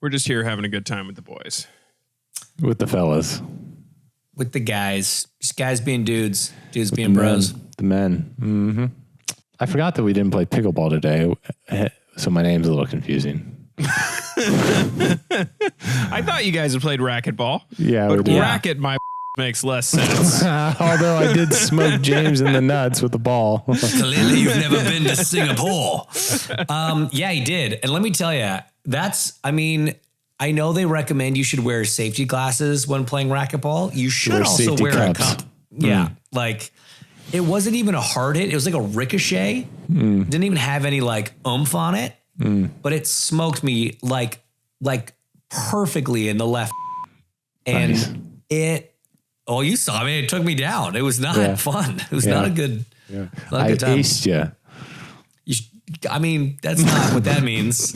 We're just here having a good time with the boys. With the fellas. With the guys. Just guys being dudes. Dudes being bros. The men. Mm-hmm. I forgot that we didn't play pickleball today, so my name's a little confusing. I thought you guys had played racquetball. Yeah, but racket makes less sense. Although I did smoke James in the nuts with the ball. Clearly you've never been to Singapore. Yeah, he did. And let me tell you, I know they recommend you should wear safety glasses when playing racquetball. You should also wear a cup. Yeah. Like it wasn't even a hard hit. It was like a ricochet. Didn't even have any like oomph on it, but it smoked me like perfectly in the left. And you saw me. It took me down. It was not fun. It was not a good, not a good time. I aced you. That's not what that means.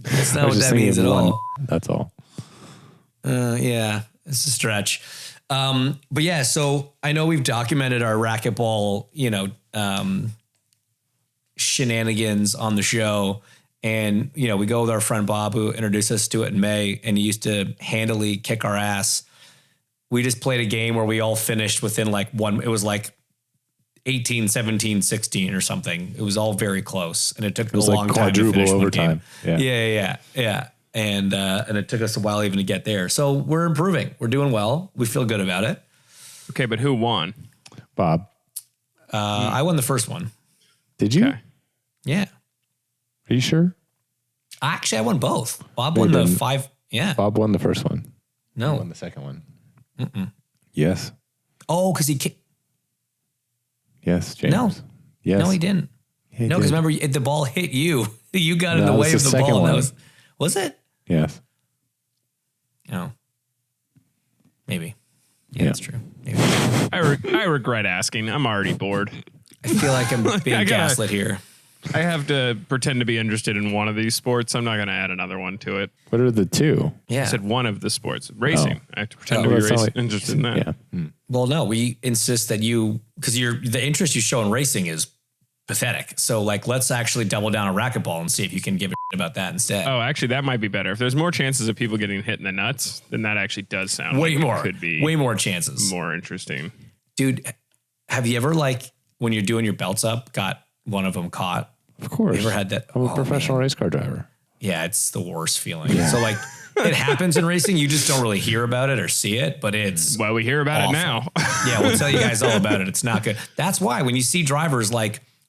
That's not what that means at all. That's all. Yeah, it's a stretch. But yeah, so I know we've documented our racquetball, shenanigans on the show. And, we go with our friend Bob, who introduced us to it in May, and he used to handily kick our ass. We just played a game where we all finished within it was 18, 17, 16 or something. It was all very close. And it took a long time to finish overtime. One game. Yeah. And it took us a while even to get there. So we're improving. We're doing well. We feel good about it. Okay, but who won? Bob. I won the first one. Did you? Okay. Yeah. Are you sure? Actually, I won both. Bob won the 5. Yeah. Bob won the first one. No. I won the second one. Yes. Oh, because he kicked. Yes, James. No. Yes. No, he didn't. Yeah, no, because remember, the ball hit you. You got in the way of the ball. And was it? Yes. No. Maybe. Yeah, that's true. Maybe. I regret asking. I'm already bored. I feel like I'm being gaslit here. I have to pretend to be interested in one of these sports. I'm not going to add another one to it. What are the two? Yeah. I said one of the sports. Racing. I have to pretend to be interested in that. Yeah. Well, no, we insist that because the interest you show in racing is pathetic. So let's actually double down on racquetball and see if you can give a shit about that instead. Oh, actually, that might be better. If there's more chances of people getting hit in the nuts, then that actually does sound way more. It could be way more chances. More interesting. Dude, have you ever when you're doing your belts up, got one of them caught? Of course. You ever had that? I'm a professional race car driver. Yeah, it's the worst feeling. Yeah. So it happens in racing. You just don't really hear about it or see it, but it's we hear about awful. it now. Yeah, we'll tell you guys all about it. It's not good. That's why when you see drivers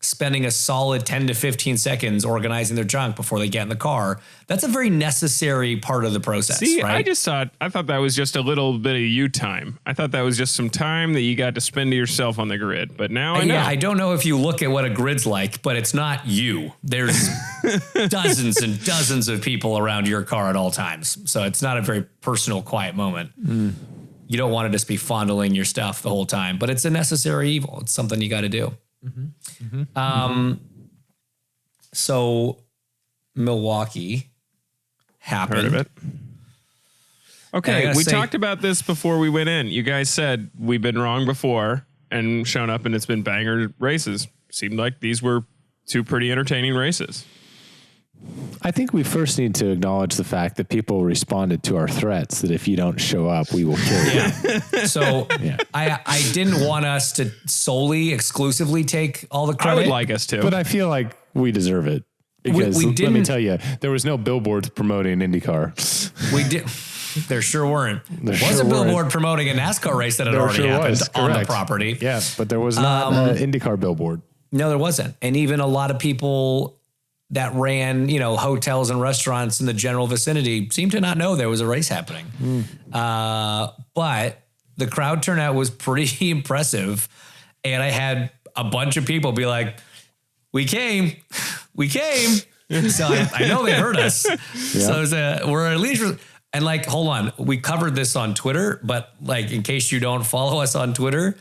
spending a solid 10 to 15 seconds organizing their junk before they get in the car, that's a very necessary part of the process. See, right? I thought that was just a little bit of you time. I thought that was just some time that you got to spend to yourself on the grid. But now I know. Yeah, I don't know if you look at what a grid's like, but it's not you. There's dozens and dozens of people around your car at all times. So it's not a very personal, quiet moment. You don't want to just be fondling your stuff the whole time, but it's a necessary evil. It's something you got to do. So Milwaukee happened. Heard of it. Okay, we talked about this before we went in. You guys said we've been wrong before and shown up and it's been banger races. Seemed like these were two pretty entertaining races. I think we first need to acknowledge the fact that people responded to our threats that if you don't show up, we will kill you. Yeah. So I didn't want us to solely, exclusively take all the credit. I would like us to. But I feel like we deserve it. Because we let me tell you, there was no billboards promoting IndyCar. We did. There sure weren't. There was a billboard promoting a NASCAR race that had already happened on the property. Yes, but there was not an IndyCar billboard. No, there wasn't. And even a lot of people that ran, hotels and restaurants in the general vicinity seemed to not know there was a race happening. But the crowd turnout was pretty impressive. And I had a bunch of people be like, we came. So I know they heard us. Yeah. So we're at least, and hold on, we covered this on Twitter, but in case you don't follow us on Twitter,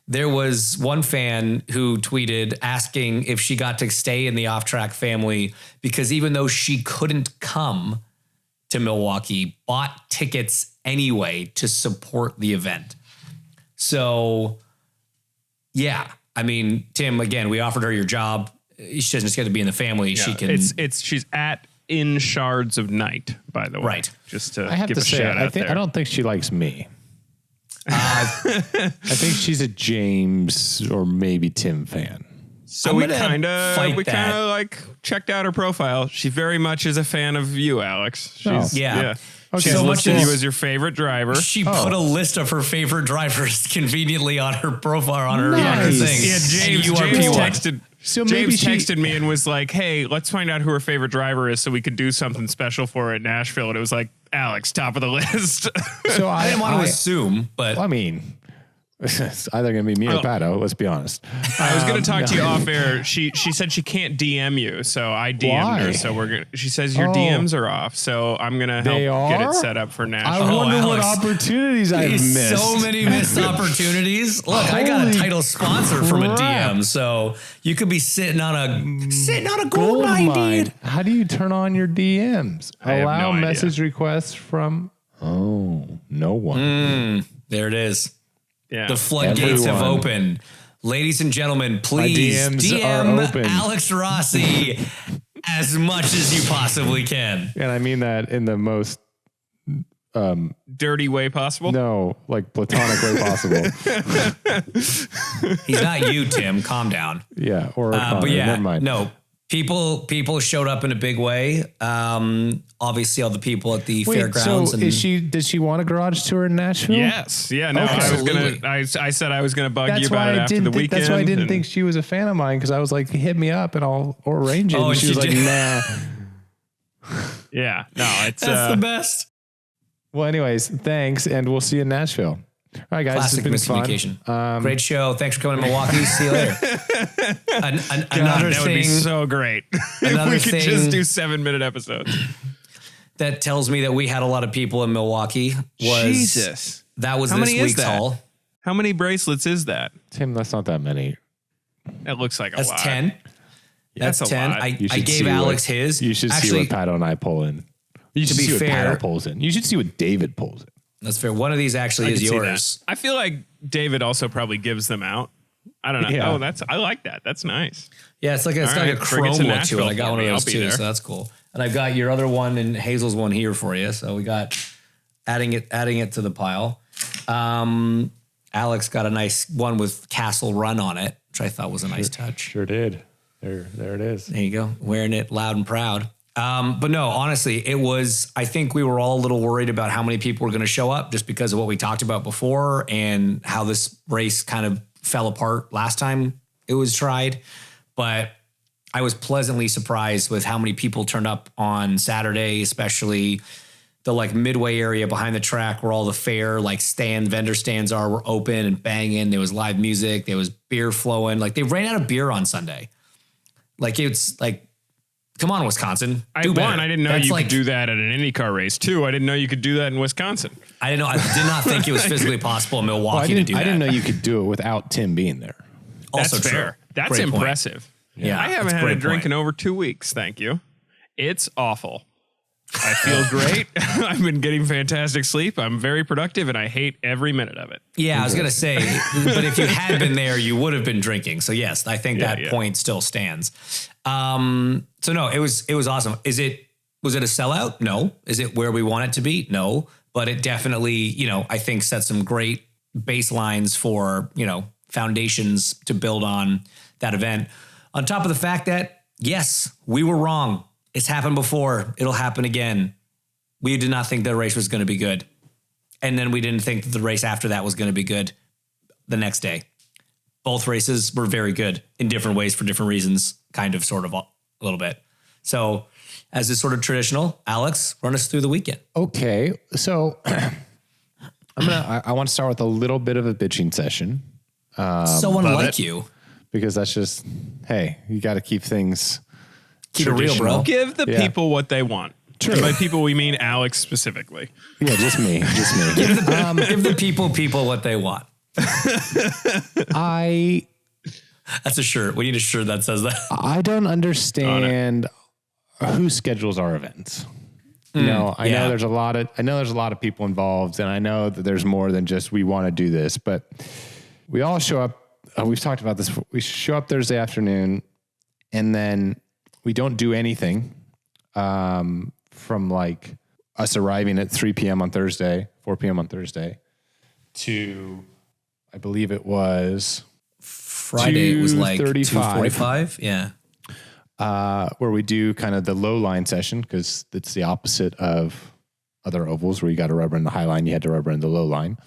there was one fan who tweeted asking if she got to stay in the off-track family because even though she couldn't come to Milwaukee, bought tickets anyway to support the event. So, yeah. I mean, Tim, again, we offered her your job. She doesn't just get to be in the family. Yeah, she can. She's at in Shards of Night, by the way. Right. Just to I have give to a say, shout out there. I don't think she likes me. I think she's a James or maybe Tim fan. So I'm we gonna kind fight of that. like checked out her profile. She very much is a fan of you, Alex. She's, Yeah. Okay, She's so much listed you as- as your favorite driver. She put a list of her favorite drivers conveniently on her profile on her Nice. thing. Yeah, And James, you are James P1. texted. So maybe James texted me and was like, "Hey, let's find out who her favorite driver is, so we could do something special for her at Nashville." And it was like Alex, top of the list. So I didn't want to assume, but I mean, it's either going to be me or Pato. Let's be honest. I was going to talk to you off air. She said she can't DM you, so I DM'd Why? her. So we're gonna. She says your Oh. DMs are off, so I'm gonna They help get are? it set up for I Nashville. wonder what Alex. opportunities I've missed. so many missed opportunities. Look, I got a Holy title sponsor from a crap. DM, so you could be sitting on a gold mine, dude. How do you turn on your DMs? I have Allow no idea. message requests from no one. There it is. Yeah. The floodgates have Everyone. opened. Ladies and gentlemen, please DMs are DM open. Alex Rossi as much as you possibly can. And I mean that in the most Dirty way possible. like platonic way possible. He's not you, Tim. Calm down. Yeah, or But yeah, never mind. no. People showed up in a big way. Obviously, all the people at the Wait, fairgrounds. so and did she want a garage tour in Nashville? Yes. Yeah. No. Okay. I was Absolutely. gonna. I said I was gonna bug That's you about why it I after didn't. the weekend. That's why I didn't and- think she was a fan of mine because I was like, hit me up and I'll arrange it. Oh, and she and was she like, did. nah. Yeah. No. It's That's the best. Well, anyways, thanks, and we'll see you in Nashville. All right, guys, Classic it's been fun. miscommunication. Great show. Thanks for coming to Milwaukee. See you later. Another that would be thing so great. if another we could thing- just do 7-minute episodes. that tells me that we had a lot of people in Milwaukee was Jesus. that was How this many is week's that? haul. How many bracelets is that? Tim, that's not that many. That looks like a That's lot. 10. That's That's a 10. lot. I You should gave see Alex what, his. You should Actually, see what Pato and I pull in. You should be see what fair- Pato pulls in. You should see what David pulls in. that's fair. One of these actually I is can see yours. that. I feel like David also probably gives them out. I don't know. Yeah. Oh, I like that. That's nice. Yeah, it's like All like right, a bring it chrome to look to it. Nashville I got for one of me. those I'll be too, there. so that's cool. And I've got your other one and Hazel's one here for you. So we got adding it to the pile. Alex got a nice one with Castle Run on it, which I thought was a nice touch. Sure did. There it is. There you go, wearing it loud and proud. But no, honestly, it was, I think we were all a little worried about how many people were going to show up just because of what we talked about before and how this race kind of fell apart last time it was tried. But I was pleasantly surprised with how many people turned up on Saturday, especially the like midway area behind the track where all the fair like vendor stands were open and banging. There was live music. There was beer flowing. Like they ran out of beer on Sunday. Like it's like, come on, Wisconsin. Do better. I didn't know That's you like, could do that at an IndyCar race. 2, I didn't know you could do that in Wisconsin. I didn't know. I did not think it was physically possible in Milwaukee to do that. I didn't know you could do it without Tim being there. Also That's true. fair. That's Great point. impressive. Yeah, I haven't that's a had a great drink point. in over 2 weeks. Thank you. It's awful. I feel great. I've been getting fantastic sleep. I'm very productive and I hate every minute of it. Yeah, I was gonna say, but if you had been there, you would have been drinking. So yes, I think that point still stands. So no, it was awesome. Was it a sellout? No. Is it where we want it to be? No. But it definitely, I think set some great baselines for, foundations to build on that event. On top of the fact that, yes, we were wrong. It's happened before. It'll happen again. We did not think the race was going to be good. And then we didn't think that the race after that was going to be good the next day. Both races were very good in different ways for different reasons, kind of, sort of, a little bit. So as is sort of traditional, Alex, run us through the weekend. Okay, so I want to start with a little bit of a bitching session So unlike you. because that's just, hey, you got to keep things Keep it real, bro. traditional. Give the Yeah. people what they want. True. And by people, we mean Alex specifically. Yeah, just me. Give the people what they want. That's a shirt. We need a shirt that says that. I don't understand who schedules our events. I know yeah. there's a lot of people involved, and I know that there's more than just we want to do this, but we all show up. We've talked about this. We show up Thursday afternoon, and then we don't do anything from like us arriving at 3 p.m. on Thursday, 4 p.m. on Thursday, to I believe it was Friday. It was like 2:35. 2:45. Yeah. Where we do kind of the low line session, because it's the opposite of other ovals where you got to rubber in the high line, you had to rubber in the low line.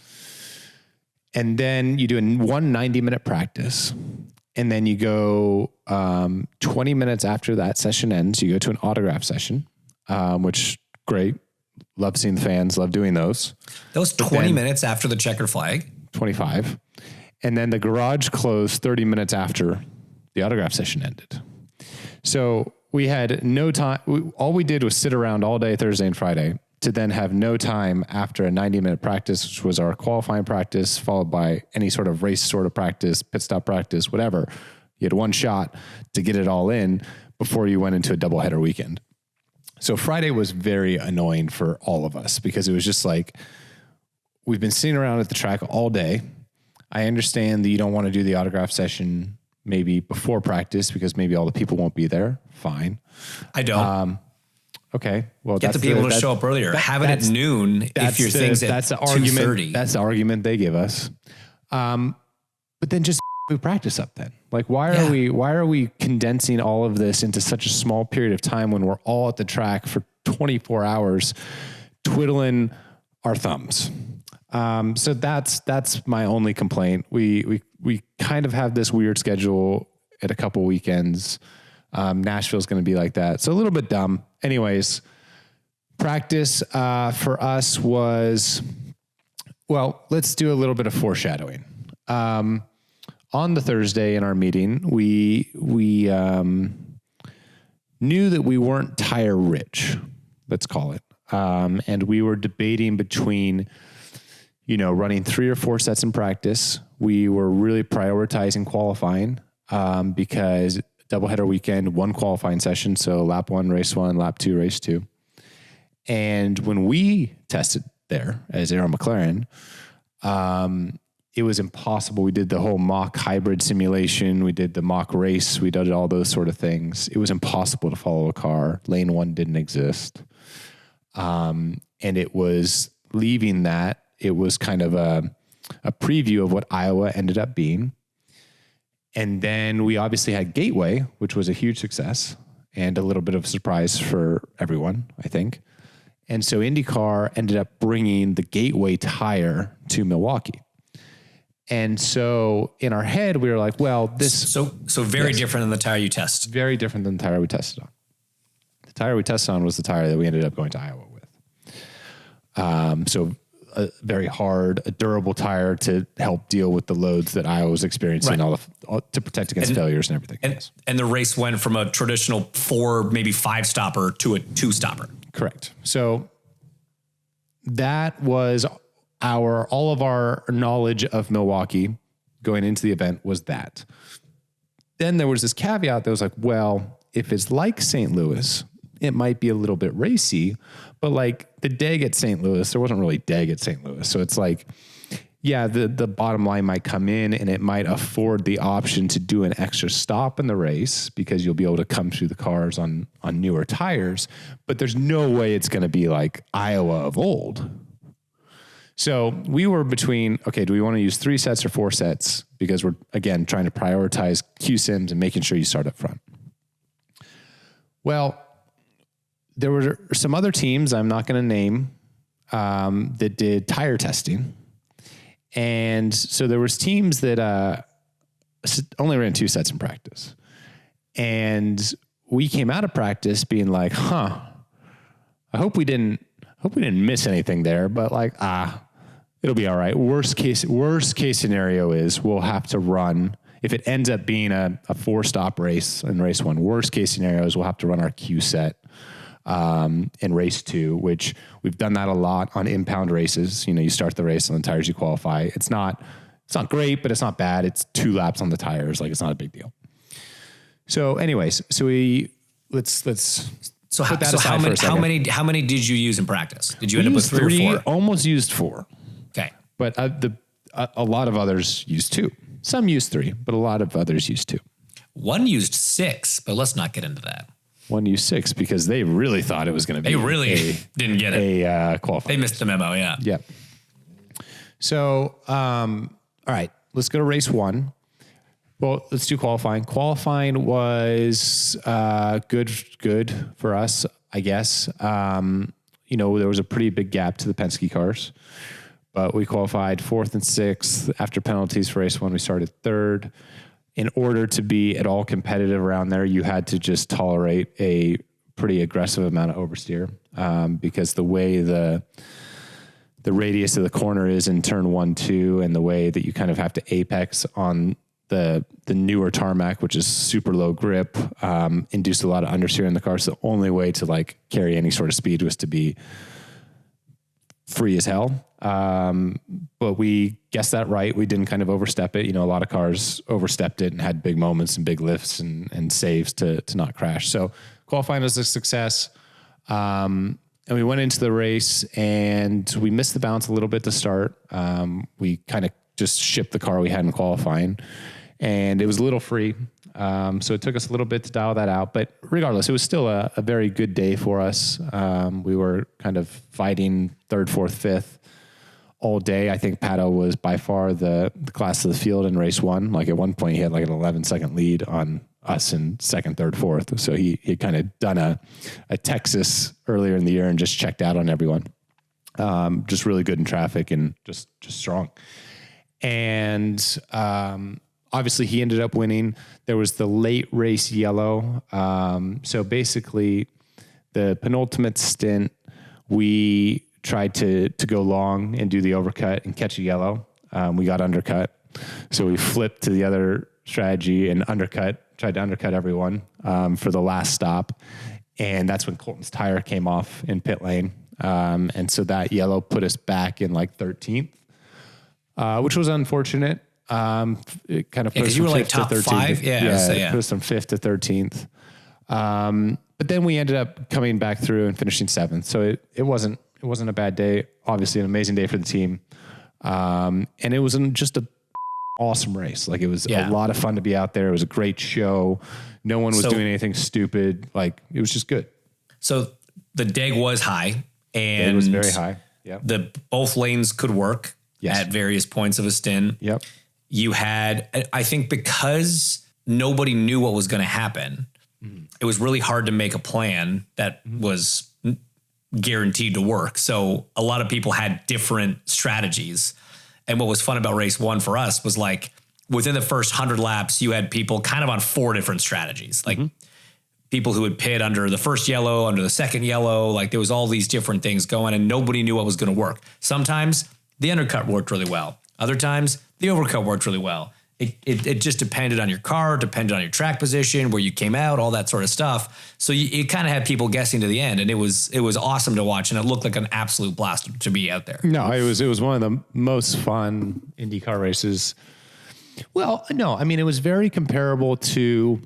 And then you do one 90-minute practice. And then you go 20 minutes after that session ends, you go to an autograph session, which great. Love seeing the fans, love doing those. That was 20 minutes after the checkered flag. 25. And then the garage closed 30 minutes after the autograph session ended. So we had no time. All we did was sit around all day Thursday and Friday to then have no time after a 90-minute practice, which was our qualifying practice, followed by any sort of race sort of practice, pit stop practice, whatever. You had one shot to get it all in before you went into a doubleheader weekend. So Friday was very annoying for all of us because it was just like, we've been sitting around at the track all day. I understand that you don't want to do the autograph session maybe before practice because maybe all the people won't be there. Fine. I don't. Okay. Well, get the people to show up earlier. Have it at noon if your thing's at 2:30. That's the argument they give us. But then just move practice up then. Like, why are we condensing all of this into such a small period of time when we're all at the track for 24 hours twiddling our thumbs? So that's my only complaint. We kind of have this weird schedule at a couple weekends. Nashville's going to be like that. So a little bit dumb. Anyways, practice for us was, well, let's do a little bit of foreshadowing. On the Thursday in our meeting, we knew that we weren't tire rich, let's call it. And we were debating between, running 3 or 4 sets in practice. We were really prioritizing qualifying because doubleheader weekend, 1 qualifying session. So lap 1, race 1, lap 2, race 2. And when we tested there as Aero McLaren, it was impossible. We did the whole mock hybrid simulation. We did the mock race. We did all those sort of things. It was impossible to follow a car. Lane 1 didn't exist. And it was leaving that. It was kind of a preview of what Iowa ended up being. And then we obviously had Gateway, which was a huge success and a little bit of a surprise for everyone, I think. And so IndyCar ended up bringing the Gateway tire to Milwaukee. And so in our head, we were like, well, this... So very different than the tire you test. Very different than the tire we tested on. The tire we tested on was the tire that we ended up going to Iowa with. So a very hard, a durable tire to help deal with the loads that Iowa was experiencing, right. To protect against failures and everything. And the race went from a traditional 4, maybe 5 stopper to a 2 stopper. Correct. So that was all of our knowledge of Milwaukee going into the event was that. Then there was this caveat that was like, well, if it's like St. Louis, it might be a little bit racy, but like the DEG at St. Louis, there wasn't really DEG at St. Louis. So it's like, yeah, the bottom line might come in and it might afford the option to do an extra stop in the race because you'll be able to come through the cars on newer tires, but there's no way it's going to be like Iowa of old. So we were between, okay, do we want to use 3 sets or 4 sets? Because we're, again, trying to prioritize Q-Sims and making sure you start up front. Well, there were some other teams I'm not going to name that did tire testing. And so there was teams that only ran 2 sets in practice. And we came out of practice being like, I hope we didn't miss anything there, but like, it'll be all right. Worst case scenario is we'll have to run. If it ends up being a 4-stop race in race 1, worst case scenario is we'll have to run our Q set in race 2, which we've done that a lot on impound races. You start the race on the tires you qualify. It's not great, but it's not bad. It's 2 laps on the tires. Like, it's not a big deal. So anyways, So how many did you use in practice? Did you end up with 3 or 4? Almost used 4. Okay. But a lot of others used 2. Some used 3, but a lot of others used 2. One used 6, but let's not get into that. 1U6 because they really thought it was going to be. They really didn't get it. A qualifying. They missed the memo. Yeah. Yep. So, all right, let's go to race 1. Well, let's do qualifying. Qualifying was good for us, I guess. There was a pretty big gap to the Penske cars, but we qualified 4th and 6th. After penalties for race 1, we started 3rd. In order to be at all competitive around there, you had to just tolerate a pretty aggressive amount of oversteer because the way the radius of the corner is in turn 1, 2, and the way that you kind of have to apex on the newer tarmac, which is super low grip, induced a lot of understeer in the car. So the only way to like carry any sort of speed was to be free as hell. But we guessed that right. We didn't kind of overstep it. A lot of cars overstepped it and had big moments and big lifts and saves to not crash. So qualifying was a success. And we went into the race and we missed the balance a little bit to start. We kind of just shipped the car we had in qualifying and it was a little free. So it took us a little bit to dial that out, but regardless, it was still a very good day for us. We were kind of fighting 3rd, 4th, 5th all day. I think Pato was by far the class of the field in race 1. Like at one point he had like an 11-second lead on us in 2nd, 3rd, 4th. So he had kind of done a Texas earlier in the year and just checked out on everyone. Just really good in traffic and just strong. And, obviously he ended up winning. There was the late race yellow. So basically the penultimate stint, we tried to go long and do the overcut and catch a yellow. We got undercut. So we flipped to the other strategy and tried to undercut everyone, for the last stop. And that's when Colton's tire came off in pit lane. And so that yellow put us back in like 13th, which was unfortunate. It kind of put us you from were like 5th top to 13th. 5. Yeah. Put us from 5th to 13th. But then we ended up coming back through and finishing 7th. So it wasn't a bad day. Obviously an amazing day for the team. And it was just a awesome race. Like it was a lot of fun to be out there. It was a great show. No one was doing anything stupid. Like it was just good. So the DEG was high and it was very high. Yeah. Both lanes could work at various points of a stint. Yep. You had, I think because nobody knew what was going to happen, it was really hard to make a plan that was guaranteed to work. So a lot of people had different strategies. And what was fun about race 1 for us was like within the first 100 laps, you had people kind of on 4 different strategies. Like people who would pit under the first yellow, under the second yellow. Like there was all these different things going and nobody knew what was going to work. Sometimes the undercut worked really well. Other times the overcut worked really well. It just depended on your car, depended on your track position, where you came out, all that sort of stuff. So you kind of had people guessing to the end, and it was awesome to watch, and it looked like an absolute blast to be out there. No, it was one of the most fun IndyCar races. Well, no, I mean it was very comparable to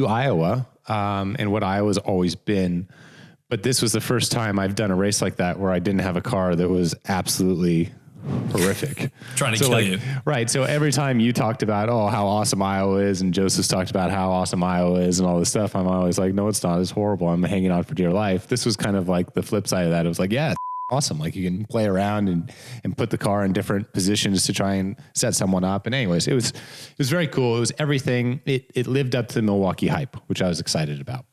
Iowa, and what Iowa's always been. But this was the first time I've done a race like that where I didn't have a car that was absolutely horrific. Trying to kill you. Right. So every time you talked about, how awesome Iowa is, and Joseph's talked about how awesome Iowa is and all this stuff, I'm always like, no, it's not. It's horrible. I'm hanging on for dear life. This was kind of like the flip side of that. It was like, yeah, it's awesome. Like you can play around and put the car in different positions to try and set someone up. And anyways, it was very cool. It was everything. It lived up to the Milwaukee hype, which I was excited about.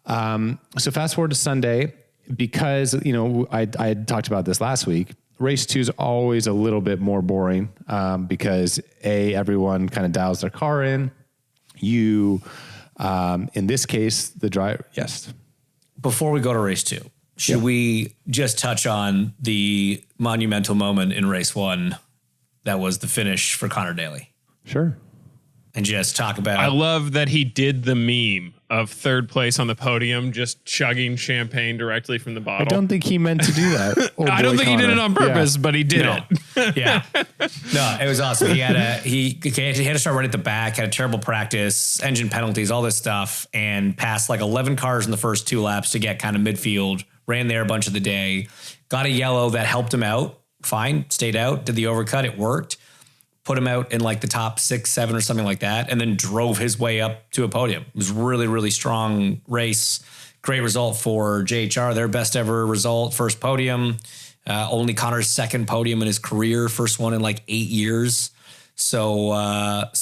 So fast forward to Sunday, because, I had talked about this last week. Race 2 is always a little bit more boring because everyone kind of dials their car in. You, in this case, the driver. Yes. Before we go to race 2, should we just touch on the monumental moment in race 1 that was the finish for Connor Daly? Sure. And just talk about. I love that he did the meme of 3rd place on the podium, just chugging champagne directly from the bottle. I don't think he meant to do that. I don't think he did it on purpose, but he did it. Yeah. No, it was awesome. He had to start right at the back, had a terrible practice, engine penalties, all this stuff, and passed like 11 cars in the first 2 laps to get kind of midfield, ran there a bunch of the day, got a yellow that helped him out. Fine, stayed out, did the overcut, it worked. put him out in like the top 6, 7 or something like that, and then drove his way up to a podium. It was really, really strong race. Great result for JHR, their best ever result, first podium. Only Connor's second podium in his career, first one in like 8 years. So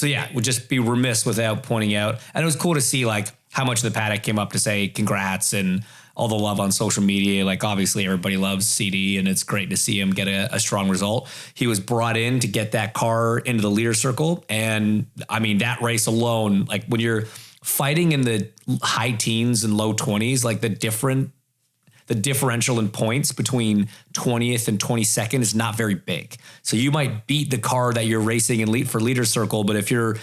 yeah, would just be remiss without pointing out. And it was cool to see like how much of the paddock came up to say congrats and all the love on social media. Like obviously everybody loves CD and it's great to see him get a strong result. He was brought in to get that car into the leader circle. And I mean, that race alone, like when you're fighting in the high teens and low 20s, like the differential in points between 20th and 22nd is not very big. So you might beat the car that you're racing in for leader circle, but if you're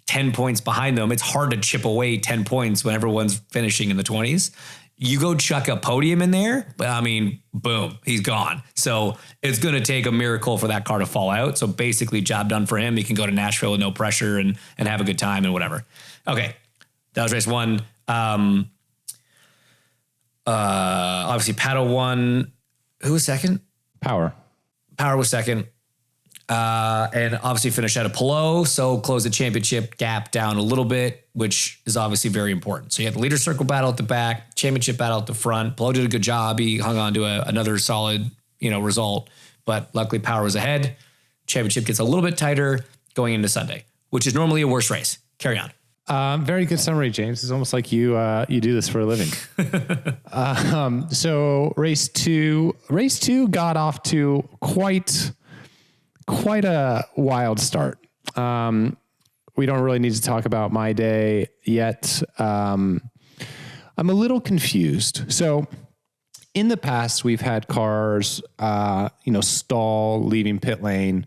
10 points behind them, it's hard to chip away 10 points when everyone's finishing in the 20s. You go chuck a podium in there, but I mean, boom, he's gone. So it's going to take a miracle for that car to fall out. So basically job done for him. He can go to Nashville with no pressure and have a good time and whatever. Okay. That was race one. Obviously Paddle won. Who was second? Power was second. And obviously finished out of Pelot. So closed the championship gap down a little bit, which is obviously very important. So you had the leader circle battle at the back, championship battle at the front. Pelot did a good job. He hung on to another solid, result, but luckily Power was ahead. Championship gets a little bit tighter going into Sunday, which is normally a worse race. Carry on. Very good summary, James. It's almost like you do this for a living. So race two got off to quite a wild start. We don't really need to talk about my day yet. I'm a little confused. So in the past, we've had cars, stall leaving pit lane,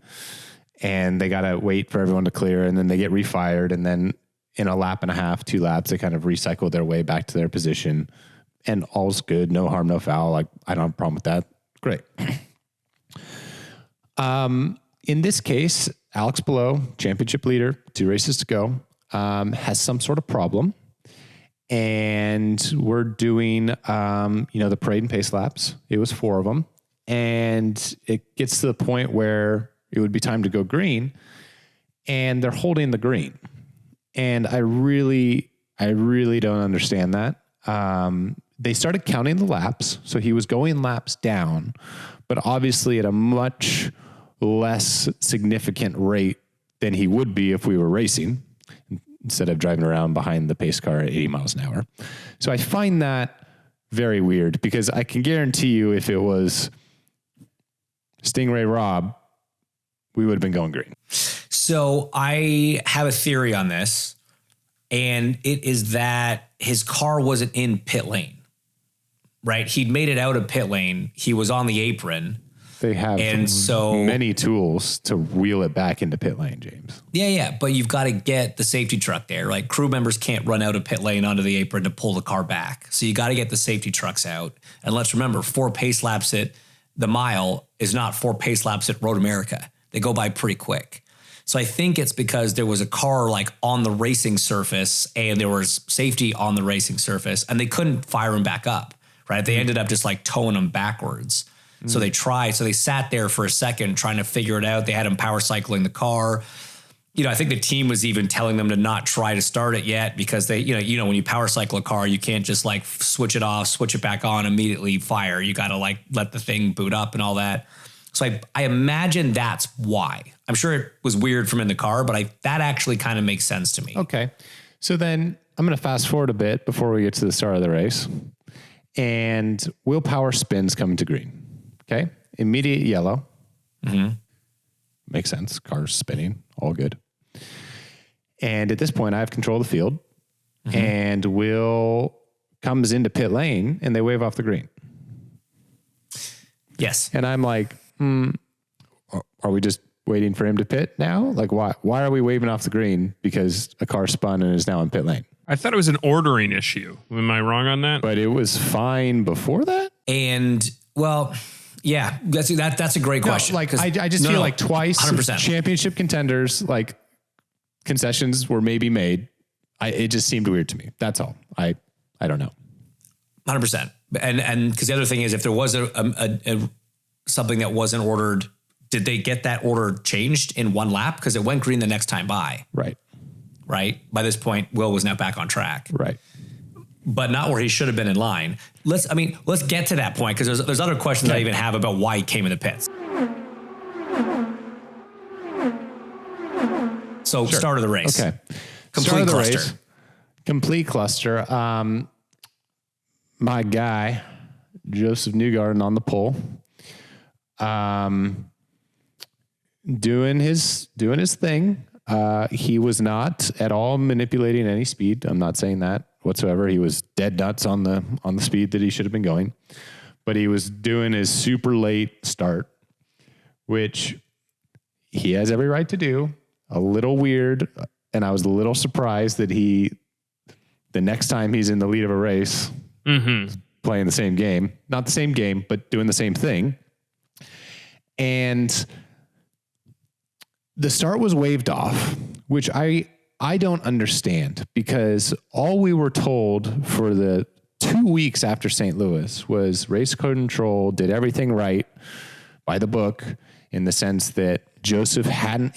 and they got to wait for everyone to clear, and then they get refired, and then in a lap and a half, 2 laps, they kind of recycle their way back to their position, and all's good. No harm, no foul. Like, I don't have a problem with that. Great. In this case, Alex Pelot, championship leader, 2 races to go, has some sort of problem. And we're doing, the parade and pace laps. It was 4 of them. And it gets to the point where it would be time to go green, and they're holding the green. And I really don't understand that. They started counting the laps. So he was going laps down, but obviously at a much less significant rate than he would be if we were racing, instead of driving around behind the pace car at 80 miles an hour. So I find that very weird, because I can guarantee you if it was Stingray Rob, we would have been going green. So I have a theory on this, and it is that his car wasn't in pit lane, right? He'd made it out of pit lane. He was on the apron. They have many tools to wheel it back into pit lane, James. Yeah. But you've got to get the safety truck there. Like, crew members can't run out of pit lane onto the apron to pull the car back. So you got to get the safety trucks out. And let's remember, 4 pace laps at the mile is not 4 pace laps at Road America. They go by pretty quick. So I think it's because there was a car like on the racing surface, and there was safety on the racing surface, and they couldn't fire him back up, right? They ended up just like towing him backwards. So they tried. So they sat there for a second trying to figure it out. They had him power cycling the car. I think the team was even telling them to not try to start it yet, because they, when you power cycle a car, you can't just like switch it off, switch it back on, immediately fire. You got to like let the thing boot up and all that. So I imagine that's why. I'm sure it was weird from in the car, but that actually kind of makes sense to me. Okay. So then I'm going to fast forward a bit before we get to the start of the race. And Will Power spins coming to green. Okay. Immediate yellow. Mm-hmm. Makes sense. Car's spinning. All good. And at this point, I have control of the field. Mm-hmm. And Will comes into pit lane, and they wave off the green. Yes. And I'm like, are we just waiting for him to pit now? Like, why are we waving off the green? Because a car spun and is now in pit lane. I thought it was an ordering issue. Am I wrong on that? But it was fine before that? And, well, yeah, that's a great question. Like, I just feel like twice 100%. Championship contenders, like, concessions were maybe made. It just seemed weird to me. That's all. I don't know. 100%. And because the other thing is, if there was a something that wasn't ordered did they get that order changed in one lap? Because it went green the next time by. Right. By this point, Will was now back on track. Right. But not where he should have been in line. Let's get to that point, because there's other questions I even have about why he came in the pits. So start of the race. Okay. Complete cluster. Race, complete cluster. My guy, Joseph Newgarden on the pole. Doing his thing. He was not at all manipulating any speed. I'm not saying that whatsoever. He was dead nuts on the speed that he should have been going, but he was doing his super late start, which he has every right to do. A little weird. And I was a little surprised that the next time he's in the lead of a race, playing the same game, not the same game, but doing the same thing. And the start was waved off, which I don't understand, because all we were told for the 2 weeks after St. Louis was race control did everything right by the book, in the sense that Joseph hadn't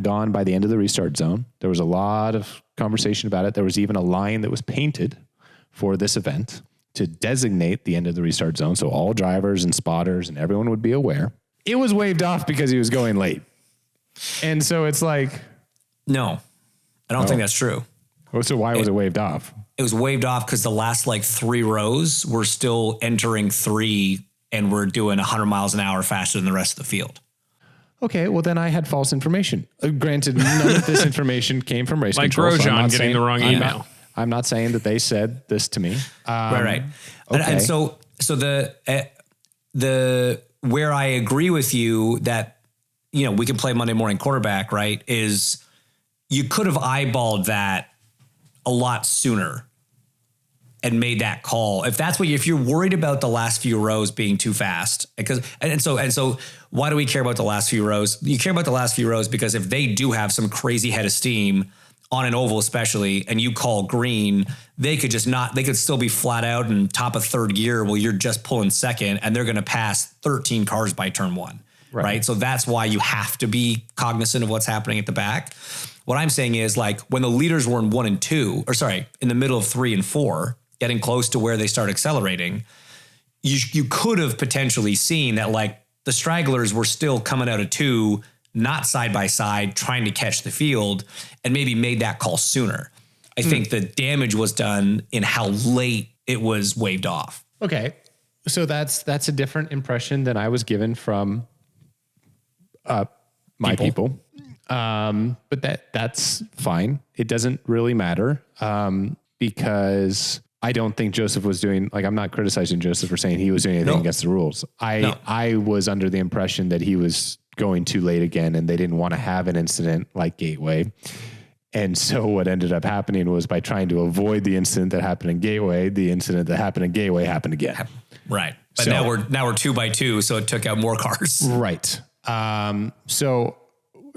gone by the end of the restart zone. There was a lot of conversation about it. There was even a line that was painted for this event to designate the end of the restart zone, so all drivers and spotters and everyone would be aware. It was waved off because he was going late. And so it's like... No, I don't think that's true. So why was it waved off? It was waved off because the last 3 rows were still entering 3 and we're doing 100 miles an hour faster than the rest of the field. Okay, well then I had false information. Granted, none of this information came from race control. Like Grosjean getting the wrong email. I'm not saying that they said this to me. Right. Okay. And so the where I agree with you that, we can play Monday morning quarterback, right, is you could have eyeballed that a lot sooner and made that call. If you're worried about the last few rows being too fast, so why do we care about the last few rows? You care about the last few rows because if they do have some crazy head of steam on an oval, especially, and you call green, they could still be flat out and top of third gear while you're just pulling second, and they're going to pass 13 cars by turn 1. Right. So that's why you have to be cognizant of what's happening at the back. What I'm saying is, when the leaders were in 1 and 2, in the middle of 3 and 4, getting close to where they start accelerating, you could have potentially seen that the stragglers were still coming out of 2, not side by side, trying to catch the field, and maybe made that call sooner. I think the damage was done in how late it was waved off. Okay. So that's a different impression than I was given from my people. But that's fine. It doesn't really matter because I don't think Joseph was doing, I'm not criticizing Joseph for saying he was doing anything against the rules. I was under the impression that he was going too late again and they didn't want to have an incident like Gateway. And so what ended up happening was, by trying to avoid the incident that happened in Gateway, the incident that happened in Gateway happened again. Right. But now we're 2 by 2, so it took out more cars. Right. So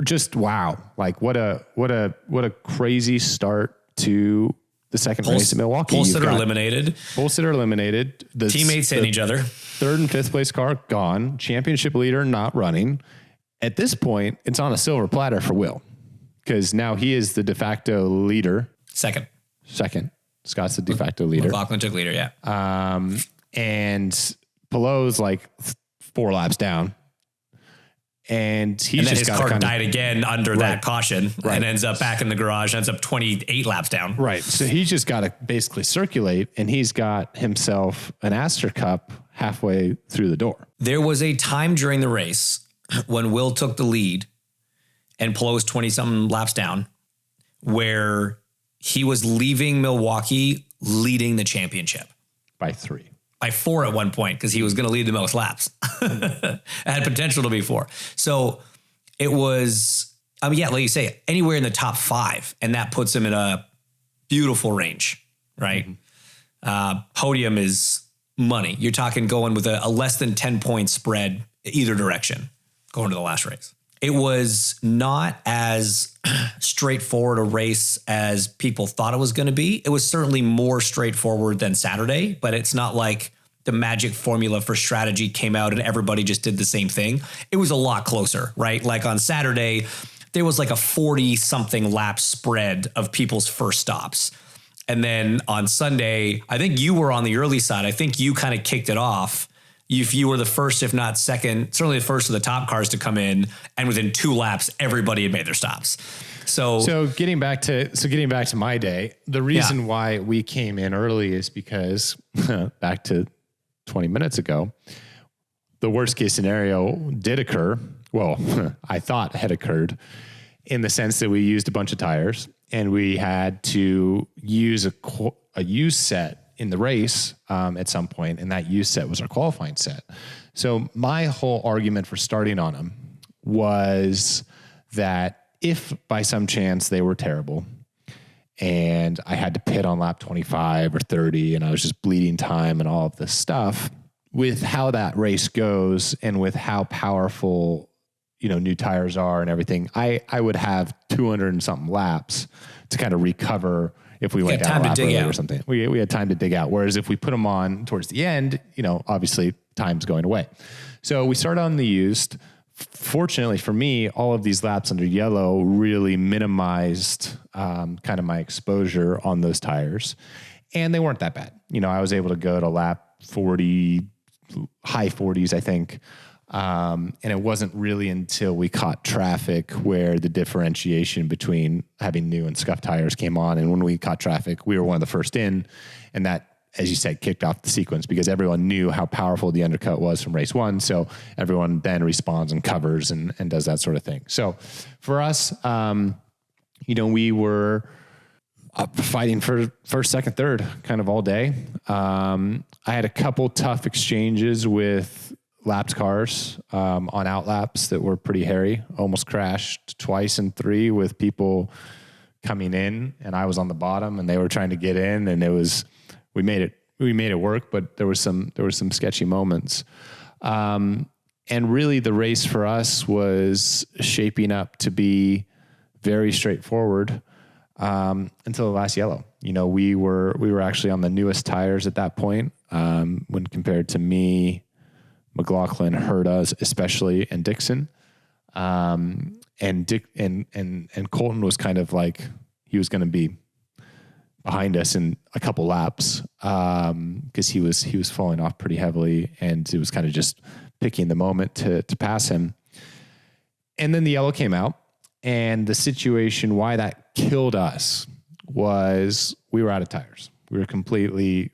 just wow. What a crazy start to the second race in Milwaukee. Pole sitter eliminated. The teammates hitting each other. 3rd and 5th place car gone. Championship leader not running. At this point, it's on a silver platter for Will, because now he is the de facto leader. Second. Scott's the de facto leader. McLaughlin took leader, yeah. And Pelot's 4 laps down. And then his car died again under that caution and ends up back in the garage, ends up 28 laps down. Right. So he's just got to basically circulate, and he's got himself an Astor Cup halfway through the door. There was a time during the race when Will took the lead and Pelot was 20-something laps down, where he was leaving Milwaukee leading the championship. By 3. By 4 at one point, because he was going to lead the most laps. It had potential to be 4. So it was, like you say, anywhere in the top 5, and that puts him in a beautiful range, right? Mm-hmm. Podium is money. You're talking going with a less than 10-point spread either direction going to the last race. It was not as straightforward a race as people thought it was going to be. It was certainly more straightforward than Saturday, but it's not like the magic formula for strategy came out and everybody just did the same thing. It was a lot closer, right? Like on Saturday, there was like a 40 something lap spread of people's first stops. And then on Sunday, I think you were on the early side. I think you kind of kicked it off. If you were the first, if not second, certainly the first of the top cars to come in, and within 2 laps, everybody had made their stops. So getting back to my day, the reason why we came in early is because back to 20 minutes ago, the worst case scenario did occur. Well, I thought had occurred in the sense that we used a bunch of tires and we had to use a used set in the race at some point, and that used set was our qualifying set. So my whole argument for starting on them was that if by some chance they were terrible and I had to pit on lap 25 or 30 and I was just bleeding time and all of this stuff, with how that race goes and with how powerful, new tires are and everything, I would have 200 and something laps to kind of recover if we went down a lap early or something. We had time to dig out. Whereas if we put them on towards the end, obviously time's going away. So we started on the used. Fortunately for me, all of these laps under yellow really minimized kind of my exposure on those tires. And they weren't that bad. I was able to go to lap 40, high 40s, I think. And it wasn't really until we caught traffic where the differentiation between having new and scuffed tires came on. And when we caught traffic, we were one of the first in, and that, as you said, kicked off the sequence because everyone knew how powerful the undercut was from race 1. So everyone then responds and covers and does that sort of thing. So for us, we were fighting for first, second, third kind of all day. I had a couple tough exchanges with lapped cars on out laps that were pretty hairy. Almost crashed twice in 3 with people coming in, and I was on the bottom, and they were trying to get in, and we made it work, but there was some sketchy moments. And really, the race for us was shaping up to be very straightforward until the last yellow. We were actually on the newest tires at that point when compared to me. McLaughlin hurt us, especially, and Dixon. And Colton was kind of like, he was going to be behind us in a couple laps because he was falling off pretty heavily, and it was kind of just picking the moment to pass him. And then the yellow came out, and the situation why that killed us was we were out of tires. We were completely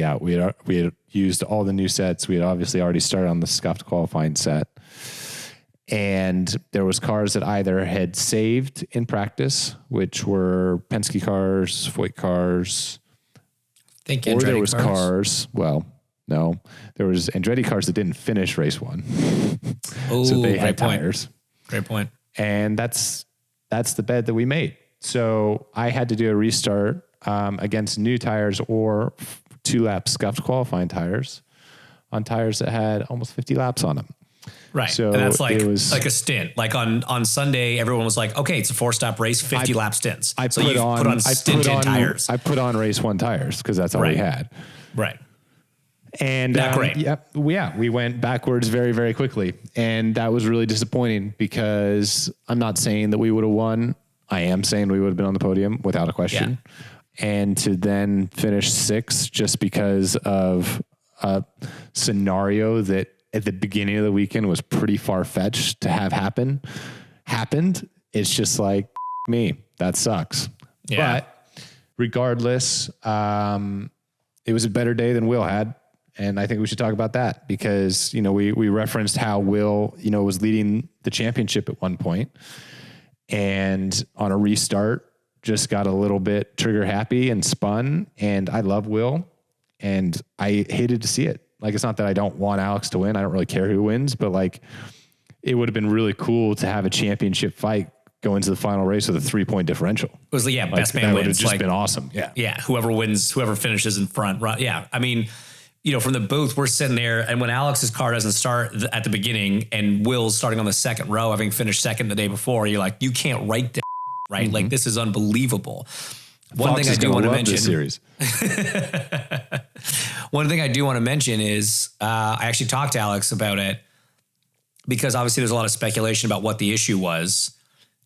out. We had used all the new sets. We had obviously already started on the scuffed qualifying set. And there was cars that either had saved in practice, which were Penske cars, Foyt cars, or there was cars. Well, no, there was Andretti cars that didn't finish race 1. So they had tires. Great point. And that's the bed that we made. So I had to do a restart against new tires or 2 lap scuffed qualifying tires on tires that had almost 50 laps on them. Right. So and that's it was like a stint. Like on Sunday, everyone was like, okay, it's a 4-stop race, 50 lap stints. I put on tires. I put on race 1 tires because that's all we had. Right. And great. We went backwards very, very quickly. And that was really disappointing because I'm not saying that we would have won. I am saying we would have been on the podium without a question. Yeah. And to then finish 6th just because of a scenario that at the beginning of the weekend was pretty far-fetched to have happened. It's just like, me, that sucks. Yeah. But regardless, it was a better day than Will had. And I think we should talk about that because, we referenced how Will, was leading the championship at one point, and on a restart just got a little bit trigger happy and spun. And I love Will, and I hated to see it. Like, it's not that I don't want Alex to win. I don't really care who wins, but like, it would have been really cool to have a championship fight go into the final race with a 3-point differential. It was best man wins. That would have just been awesome. Yeah. Yeah. Whoever wins, whoever finishes in front. Right. Yeah. I mean, from the booth, we're sitting there, and when Alex's car doesn't start at the beginning and Will's starting on the second row, having finished second the day before, you're like, you can't write that, right? Mm-hmm. Like, this is unbelievable. One thing I do want to mention, this series. One thing I do want to mention is I actually talked to Alex about it because obviously there's a lot of speculation about what the issue was.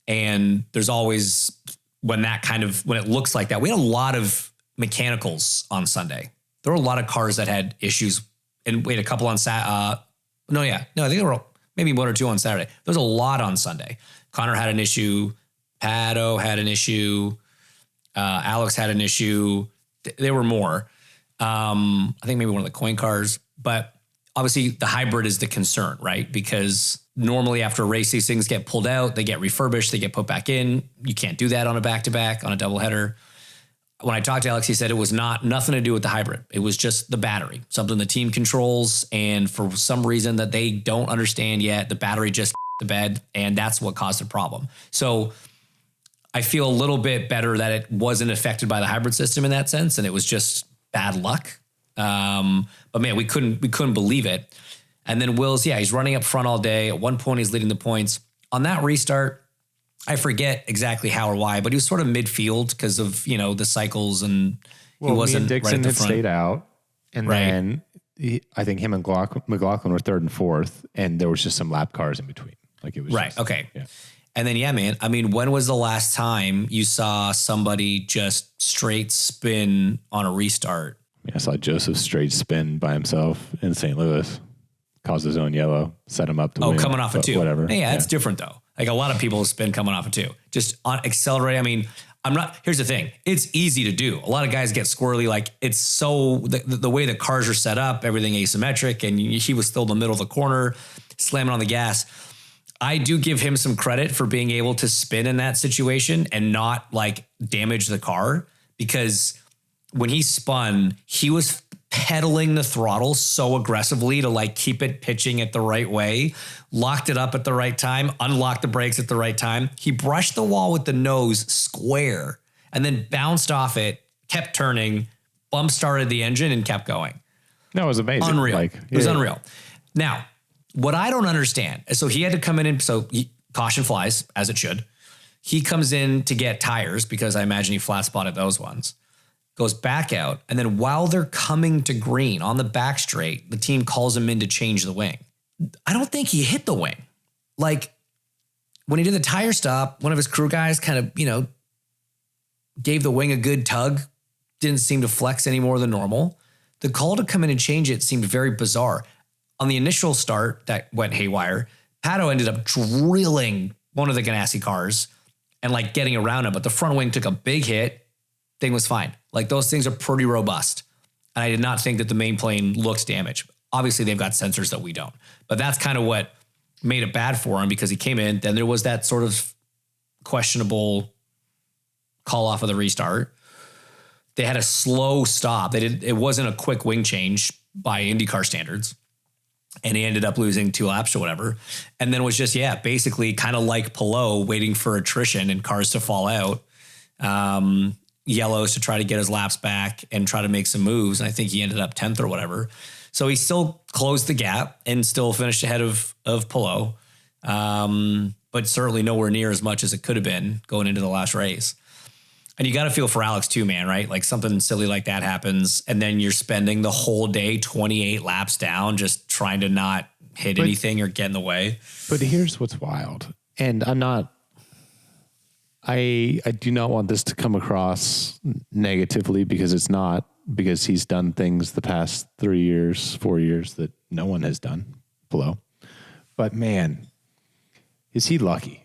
And there's always, when it looks like that, we had a lot of mechanicals on Sunday. There were a lot of cars that had issues, and we had a couple on Saturday. I think there were maybe one or two on Saturday. There was a lot on Sunday. Connor had an issue. Pato had an issue. Alex had an issue. There were more. I think maybe one of the coin cars, but obviously the hybrid is the concern, right? Because normally after a race, these things get pulled out, they get refurbished, they get put back in. You can't do that on a back-to-back, on a doubleheader. When I talked to Alex, he said it was nothing to do with the hybrid. It was just the battery, something the team controls. And for some reason that they don't understand yet, the battery just the bed, and that's what caused the problem. So I feel a little bit better that it wasn't affected by the hybrid system in that sense, and it was just bad luck. But man, we couldn't believe it. And then Will's, he's running up front all day. At one point, he's leading the points. On that restart, I forget exactly how or why, but he was sort of midfield because of, the cycles, and he wasn't me and Dixon right at the had front. stayed out. And then I think him and McLaughlin were third and fourth, and there was just some lap cars in between. Like it was right. just, Okay. Yeah. And then, man, I mean, when was the last time you saw somebody just straight spin on a restart? I saw Joseph straight spin by himself in St. Louis, caused his own yellow, set him up to win. Coming off a two. Whatever. Yeah, that's different though. Like a lot of people spin coming off a two. Just on accelerate. I mean, here's the thing. It's easy to do. A lot of guys get squirrely. Like it's so, the way the cars are set up, everything asymmetric, and he was still in the middle of the corner, slamming on the gas. I do give him some credit for being able to spin in that situation and not like damage the car, because when he spun, he was pedaling the throttle so aggressively to like keep it pitching it the right way, locked it up at the right time, unlocked the brakes at the right time. He brushed the wall with the nose square and then bounced off it, kept turning, bump started the engine and kept going. No, it was amazing. Unreal. It was unreal. Now, what I don't understand is, so he had to come in, so caution flies, as it should. He comes in to get tires because I imagine he flat spotted those ones. Goes back out, and then while they're coming to green on the back straight, the team calls him in to change the wing. I don't think he hit the wing. Like, when he did the tire stop, one of his crew guys kind of, gave the wing a good tug, didn't seem to flex any more than normal. The call to come in and change it seemed very bizarre. On the initial start that went haywire, Pato ended up drilling one of the Ganassi cars and like getting around him, but the front wing took a big hit. Thing was fine. Like those things are pretty robust. And I did not think that the main plane looked damaged. Obviously they've got sensors that we don't, but that's kind of what made it bad for him, because he came in, then there was that sort of questionable call off of the restart. They had a slow stop. It wasn't a quick wing change by IndyCar standards. And he ended up losing 2 laps or whatever. And then it was just, basically kind of like Pelot waiting for attrition and cars to fall out. Yellows to try to get his laps back and try to make some moves. And I think he ended up 10th or whatever. So he still closed the gap and still finished ahead of Pelot. But certainly nowhere near as much as it could have been going into the last race. And you got to feel for Alex too, man, right? Like something silly like that happens, and then you're spending the whole day 28 laps down just trying to not hit anything or get in the way. But here's what's wild. And I do not want this to come across negatively, because it's not, because he's done things the past 4 years that no one has done below. But man, is he lucky?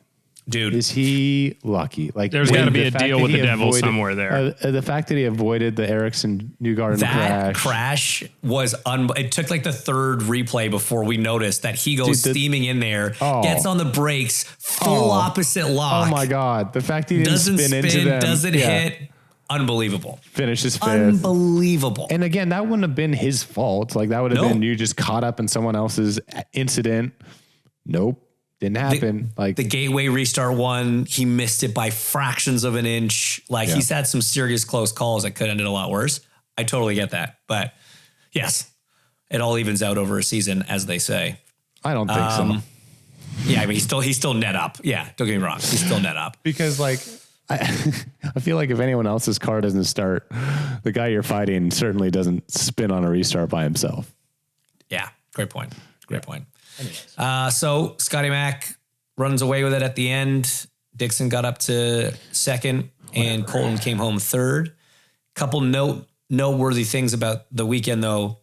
Dude, is he lucky? Like, there's got to be a deal with the devil somewhere there. The fact that he avoided the Ericsson Newgarden crash was it took like the third replay before we noticed that he goes steaming in there, gets on the brakes, full opposite lock. Oh my God. The fact he doesn't spin into them. Doesn't hit. Unbelievable. Finishes 5th. Unbelievable. And again, that wouldn't have been his fault. Like that would have been you just caught up in someone else's incident. Nope. Didn't happen. The Gateway restart one, he missed it by fractions of an inch. Like he's had some serious close calls that could have ended a lot worse. I totally get that. But yes, it all evens out over a season, as they say. I don't think so. Yeah, I mean, he's still net up. Yeah, don't get me wrong. He's still net up. Because like I feel like if anyone else's car doesn't start, the guy you're fighting certainly doesn't spin on a restart by himself. Yeah, great point. So Scotty Mac runs away with it at the end. Dixon got up to second, and Colton came home third. Couple noteworthy things about the weekend, though.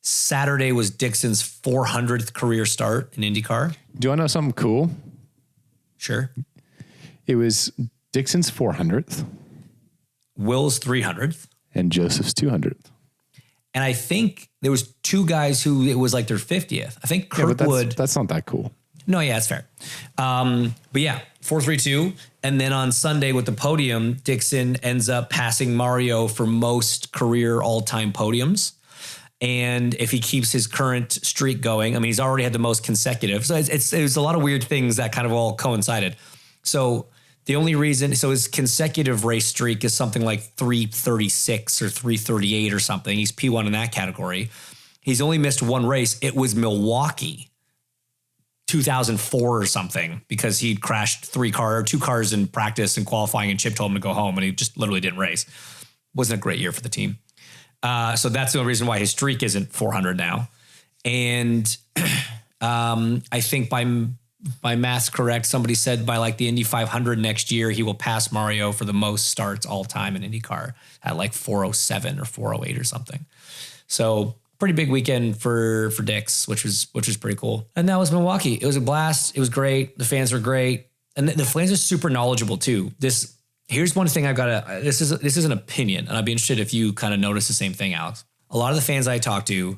Saturday was Dixon's 400th career start in IndyCar. Do you want to know something cool? Sure. It was Dixon's 400th. Will's 300th. And Joseph's 200th. And I think there was two guys who it was like their 50th. I think Kirkwood. That's not that cool. No, yeah, it's fair. But yeah, 432. And then on Sunday with the podium, Dixon ends up passing Mario for most career all-time podiums. And if he keeps his current streak going, I mean, he's already had the most consecutive. So it's a lot of weird things that kind of all coincided. So the only reason, so his consecutive race streak is something like 336 or 338 or something. He's P1 in that category. He's only missed one race. It was Milwaukee, 2004 or something, because he crashed two cars in practice and qualifying, and Chip told him to go home, and he just literally didn't race. Wasn't a great year for the team. So that's the only reason why his streak isn't 400 now. And I think by math's correct, somebody said by like the Indy 500 next year, he will pass Mario for the most starts all time in IndyCar at like 407 or 408 or something. So pretty big weekend for Dix, which was pretty cool. And that was Milwaukee. It was a blast. It was great. The fans were great. And the fans are super knowledgeable too. Here's one thing this is an opinion, and I'd be interested if you kind of notice the same thing, Alex. A lot of the fans I talked to,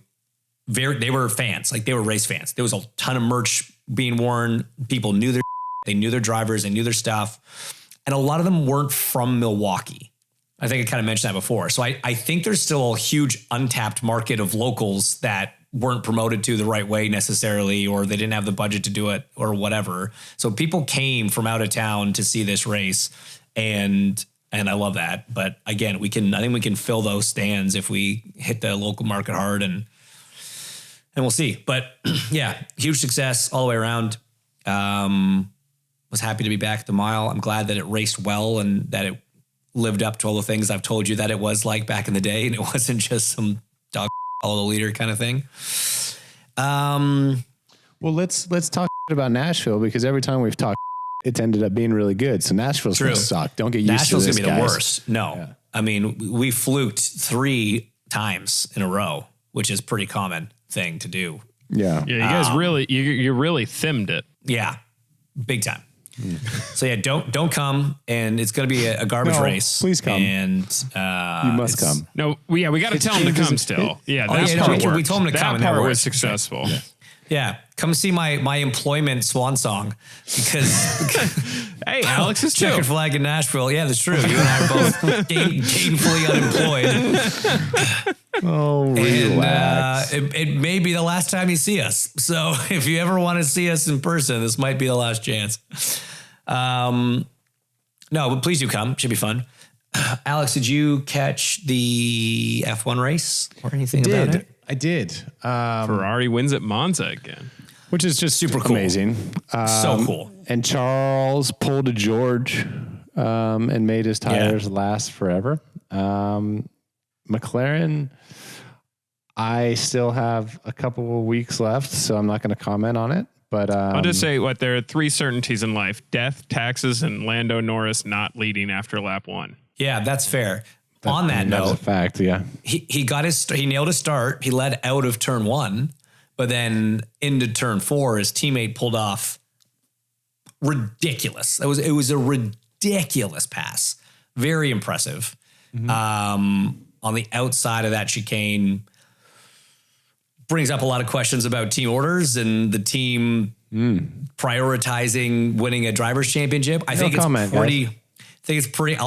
they were fans, like they were race fans. There was a ton of merch being worn. People knew they knew their drivers, they knew their stuff. And a lot of them weren't from Milwaukee. I think I kind of mentioned that before. So I think there's still a huge untapped market of locals that weren't promoted to the right way necessarily, or they didn't have the budget to do it or whatever. So people came from out of town to see this race. And I love that. But again, I think we can fill those stands if we hit the local market hard, and we'll see. But yeah, huge success all the way around. Was happy to be back at the mile. I'm glad that it raced well and that it lived up to all the things I've told you that it was like back in the day, and it wasn't just some dog follow the leader kind of thing. Well, let's talk about Nashville, because every time we've talked, it's ended up being really good. So Nashville's going to suck. Don't get used Nashville's to this, going to be guys. the worst. No. Yeah. I mean, we fluked 3 times in a row, which is a pretty common thing to do. Yeah. Yeah, you guys you really Thimmed it. Yeah. Big time. So yeah, don't come, and it's going to be a garbage race. Please come. And you must come. No, we got to tell him to come still. We told him to come. That part was successful. Yeah, come see my employment swan song, because hey, Alex is checkered flag in Nashville. Yeah, that's true. You and I are both gainfully unemployed. Oh, relax. And it may be the last time you see us. So if you ever want to see us in person, this might be the last chance. No, but please do come. Should be fun. Alex, did you catch the F1 race or anything about it? I did. Ferrari wins at Monza again, which is just super cool. Amazing. So cool. And Charles pulled a George and made his tires last forever. McLaren, I still have a couple of weeks left, so I'm not going to comment on it. But I'll just say there are 3 certainties in life: death, taxes, and Lando Norris not leading after lap 1. Yeah, that's fair. On that note, that's a fact. Yeah, he nailed a start. He led out of turn 1, but then into turn 4, his teammate pulled off. Ridiculous. It was a ridiculous pass. Very impressive. Mm-hmm. On the outside of that chicane, brings up a lot of questions about team orders and the team prioritizing winning a driver's championship. I'll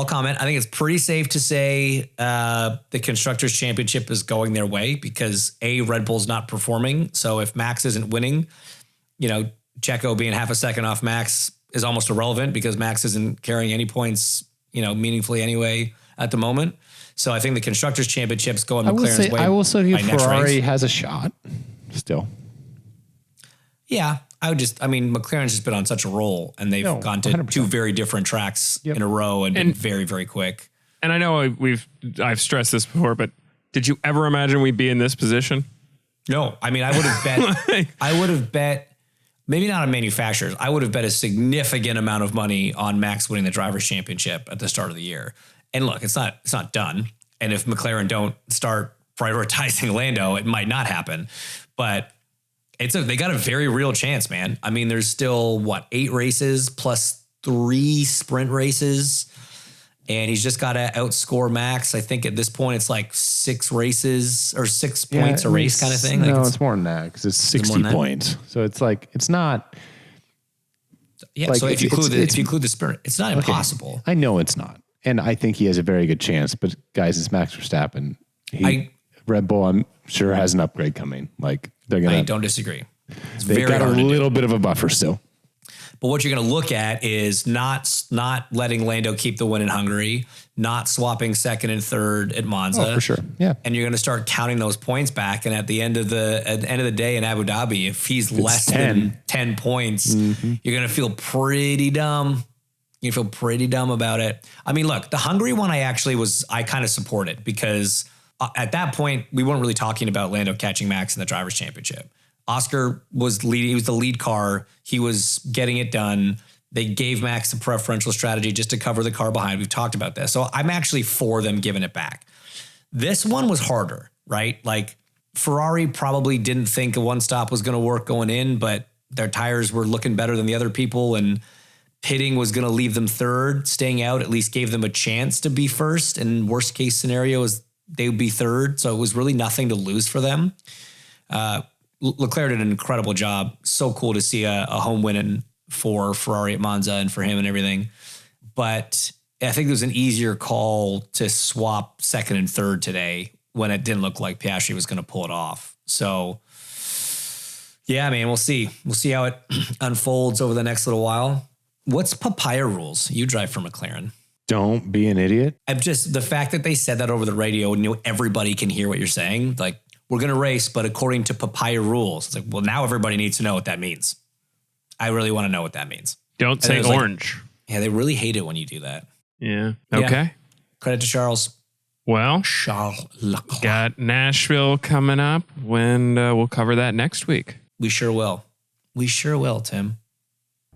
comment. I think it's pretty safe to say the Constructors' Championship is going their way, because Red Bull's not performing. So if Max isn't winning, Checo being half a second off Max is almost irrelevant, because Max isn't carrying any points, meaningfully anyway at the moment. So I think the Constructors' Championship's going McLaren's way. I will say Ferrari has a shot still. Yeah, McLaren's just been on such a roll, and they've gone to 100%. 2 very different tracks in a row and been very, very quick. And I know I've stressed this before, but did you ever imagine we'd be in this position? No, I mean, I would have bet, maybe not on manufacturers. I would have bet a significant amount of money on Max winning the Drivers' Championship at the start of the year. And look, it's not done. And if McLaren don't start prioritizing Lando, it might not happen. But they got a very real chance, man. I mean, there's still 8 races plus 3 sprint races. And he's just got to outscore Max. I think at this point it's like 6 races or 6 points a race kind of thing. No, like it's more than that because it's 60 points. So it's like, it's not. Yeah. Like so if you include the sprint, it's not impossible. I know it's not. And I think he has a very good chance. But guys, it's Max Verstappen. Red Bull, I'm sure, has an upgrade coming. Like they're going to. I don't disagree. They've got a little bit of a buffer still. But what you're going to look at is not letting Lando keep the win in Hungary, not swapping second and third at Monza. Oh, for sure. Yeah. And you're going to start counting those points back. And at the end of the day in Abu Dhabi, if he's less than 10 points, you're going to feel pretty dumb. You feel pretty dumb about it. I mean, look, the Hungary one, I kind of supported because at that point, we weren't really talking about Lando catching Max in the Drivers' Championship. Oscar was leading. He was the lead car. He was getting it done. They gave Max a preferential strategy just to cover the car behind. We've talked about this. So I'm actually for them giving it back. This one was harder, right? Like Ferrari probably didn't think a one stop was going to work going in, but their tires were looking better than the other people, and pitting was going to leave them third. Staying out at least gave them a chance to be first. And worst case scenario is they would be third. So it was really nothing to lose for them. Leclerc did an incredible job. So cool to see a home win for Ferrari at Monza and for him and everything. But I think it was an easier call to swap second and third today when it didn't look like Piastri was going to pull it off. So, yeah, man, we'll see. We'll see how it unfolds over the next little while. What's papaya rules? You drive for McLaren. Don't be an idiot. I'm just, the fact that they said that over the radio and everybody can hear what you're saying, like, we're going to race, but according to papaya rules. It's like, well, now everybody needs to know what that means. I really want to know what that means. Don't say orange. Like, yeah, they really hate it when you do that. Yeah. Okay. Yeah. Credit to Charles. Well, Charles Leclerc. Got Nashville coming up when we'll cover that next week. We sure will. We sure will, Tim.